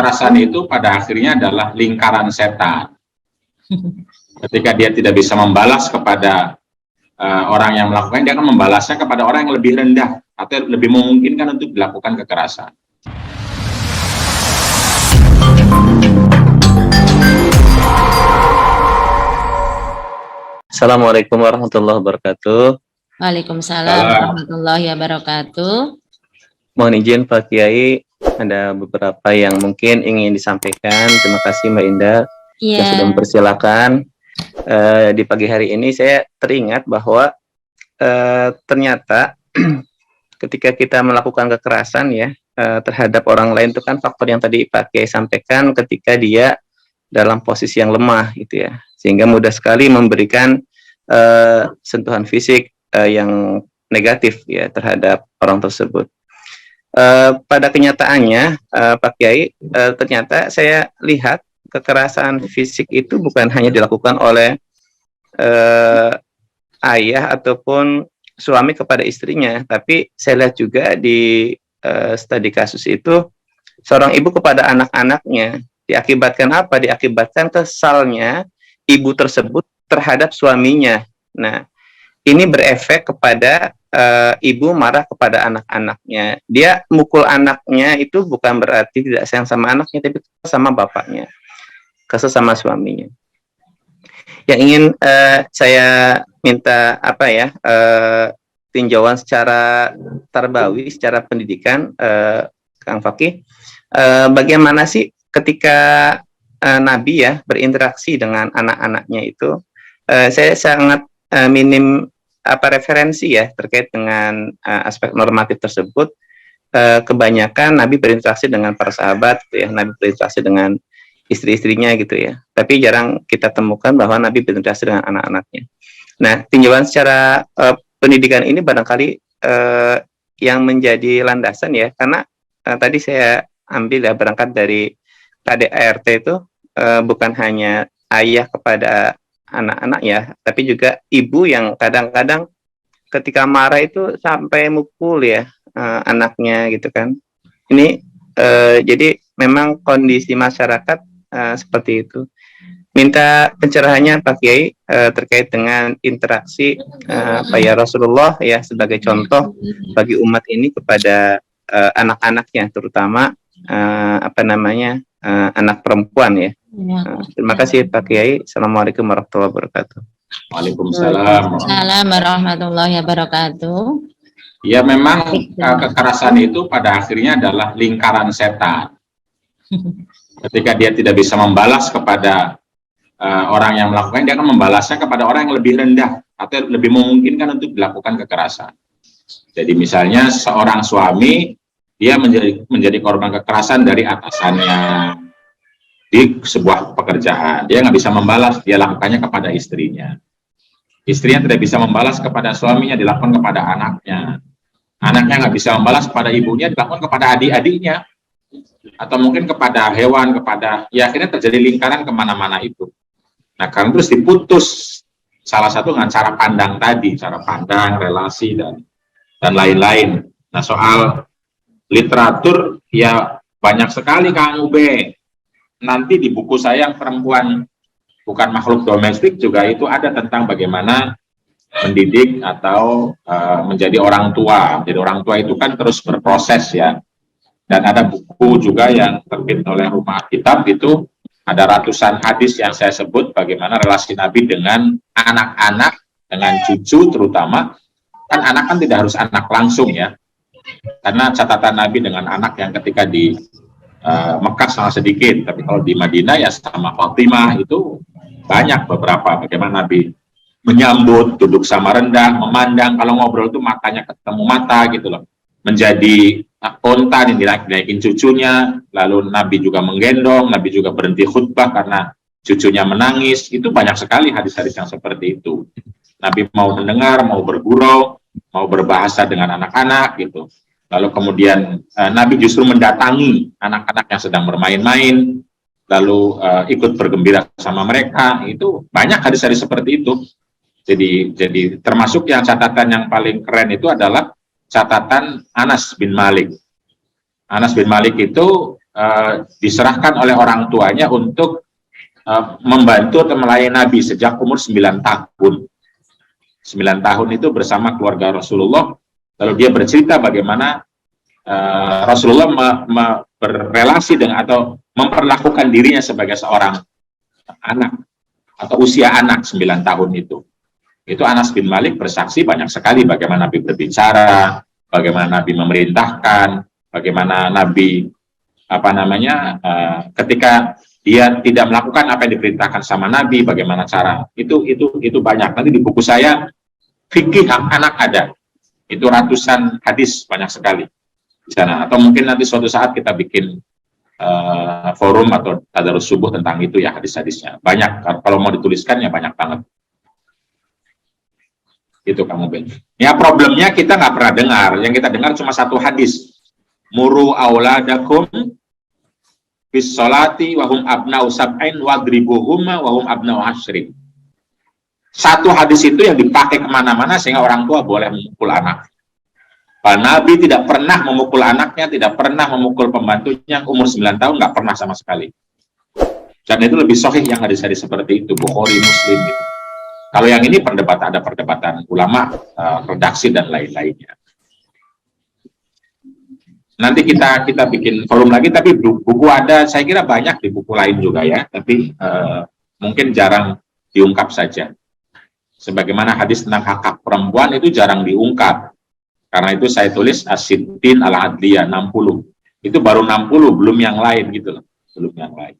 kekerasan itu pada akhirnya adalah lingkaran setan. Ketika dia tidak bisa membalas kepada orang yang melakukan, dia akan membalasnya kepada orang yang lebih rendah atau lebih memungkinkan untuk dilakukan kekerasan. Assalamualaikum warahmatullahi wabarakatuh. Waalaikumsalam warahmatullahi wabarakatuh. Mohon izin Pak Kiai, ada beberapa yang mungkin ingin disampaikan. Terima kasih Mbak Indah yang sudah mempersilakan. Di pagi hari ini saya teringat bahwa ternyata ketika kita melakukan kekerasan ya terhadap orang lain itu kan faktor yang tadi Pak Kiai sampaikan, ketika dia dalam posisi yang lemah gitu ya, sehingga mudah sekali memberikan sentuhan fisik yang negatif ya terhadap orang tersebut. Pada kenyataannya Pak Kiai, ternyata saya lihat kekerasan fisik itu bukan hanya dilakukan oleh ayah ataupun suami kepada istrinya, tapi saya lihat juga di studi kasus itu seorang ibu kepada anak-anaknya. Diakibatkan apa? Diakibatkan kesalnya ibu tersebut terhadap suaminya. Nah, ini berefek kepada ibu marah kepada anak-anaknya. Dia mukul anaknya itu bukan berarti tidak sayang sama anaknya, tapi sama bapaknya, kesel sama suaminya. Yang ingin saya minta tinjauan secara tarbawi, secara pendidikan, Kang Fakih, bagaimana sih ketika Nabi ya berinteraksi dengan anak-anaknya itu? Saya sangat minim referensi ya terkait dengan aspek normatif tersebut. Kebanyakan Nabi berinteraksi dengan para sahabat, gitu ya. Nabi berinteraksi dengan istri-istrinya gitu ya. Tapi jarang kita temukan bahwa Nabi berinteraksi dengan anak-anaknya. Nah, tinjauan secara pendidikan ini barangkali yang menjadi landasan ya, karena tadi saya ambil ya berangkat dari KDART itu bukan hanya ayah kepada anak-anak ya, tapi juga ibu yang kadang-kadang ketika marah itu sampai mukul ya anaknya gitu kan. Ini jadi memang kondisi masyarakat seperti itu. Minta pencerahannya Pak Kiai terkait dengan interaksi Pak ya Rasulullah ya sebagai contoh bagi umat ini kepada anak-anaknya, terutama anak perempuan ya. Terima kasih Pak Kiai. Assalamualaikum warahmatullahi wabarakatuh. Waalaikumsalam warahmatullahi wabarakatuh. Ya, memang kekerasan itu pada akhirnya adalah lingkaran setan. Ketika dia tidak bisa membalas kepada orang yang melakukan, dia akan membalasnya kepada orang yang lebih rendah atau lebih memungkinkan untuk dilakukan kekerasan. Jadi misalnya seorang suami, dia menjadi korban kekerasan dari atasannya di sebuah pekerjaan. Dia nggak bisa membalas, dia lakukannya kepada istrinya. Istrinya tidak bisa membalas kepada suaminya, dilakukan kepada anaknya. Anaknya nggak bisa membalas kepada ibunya, dilakukan kepada adik-adiknya. Atau mungkin kepada hewan, ya akhirnya terjadi lingkaran kemana-mana itu. Nah, karena terus diputus salah satu dengan cara pandang tadi, cara pandang, relasi, dan lain-lain. Nah, soal literatur ya banyak sekali Kang Ube. Nanti di buku saya yang perempuan bukan makhluk domestik juga itu ada tentang bagaimana mendidik atau menjadi orang tua. Jadi orang tua itu kan terus berproses ya. Dan ada buku juga yang terbit oleh Rumah Kitab, itu ada ratusan hadis yang saya sebut bagaimana relasi Nabi dengan anak-anak, dengan cucu terutama. Kan anak kan tidak harus anak langsung ya. Karena catatan Nabi dengan anak yang ketika di Mekah sangat sedikit, tapi kalau di Madinah ya sama Fatimah itu banyak beberapa. Bagaimana Nabi menyambut, duduk sama rendah, memandang, kalau ngobrol itu matanya ketemu mata gitu loh. Menjadi onta yang dinaikin cucunya, lalu Nabi juga menggendong, Nabi juga berhenti khutbah karena cucunya menangis. Itu banyak sekali hadis-hadis yang seperti itu. Nabi mau mendengar, mau bergurau, mau berbahasa dengan anak-anak gitu. Lalu kemudian Nabi justru mendatangi anak-anak yang sedang bermain-main, lalu ikut bergembira sama mereka. Itu banyak hadis-hadis seperti itu. Jadi termasuk yang catatan yang paling keren itu adalah catatan Anas bin Malik. Anas bin Malik itu diserahkan oleh orang tuanya untuk membantu atau melayani Nabi sejak umur 9 tahun. 9 tahun itu bersama keluarga Rasulullah. Lalu dia bercerita bagaimana Rasulullah berrelasi dengan atau memperlakukan dirinya sebagai seorang anak atau usia anak 9 tahun itu. Itu Anas bin Malik bersaksi banyak sekali bagaimana Nabi berbicara, bagaimana Nabi memerintahkan, bagaimana Nabi ketika dia tidak melakukan apa yang diperintahkan sama Nabi, bagaimana cara itu banyak. Nanti di buku saya fikih anak ada, itu ratusan hadis banyak sekali di sana. Atau mungkin nanti suatu saat kita bikin forum atau tadarus subuh tentang itu ya, hadis-hadisnya banyak. Kalau mau dituliskan ya banyak banget. Itu kamu Ben. Ya problemnya kita nggak pernah dengar. Yang kita dengar cuma satu hadis. Muru auladakum bis sholati wahum abna'u sab'ain wadribuhuma wahum abna'u asyrin. Satu hadis itu yang dipakai kemana-mana sehingga orang tua boleh memukul anak. Pak Nabi tidak pernah memukul anaknya, tidak pernah memukul pembantunya, umur 9 tahun nggak pernah sama sekali. Dan itu lebih sahih yang hadis-hadis seperti itu, Bukhari, Muslim gitu. Kalau yang ini ada perdebatan ulama, redaksi dan lain-lainnya. Nanti kita bikin forum lagi, tapi buku ada, saya kira banyak di buku lain juga ya, tapi mungkin jarang diungkap saja. Sebagaimana hadis tentang hak perempuan itu jarang diungkap. Karena itu saya tulis As-Sittin Al-Adliyah 60. Itu baru 60, belum yang lain gitu loh. Belum yang lain.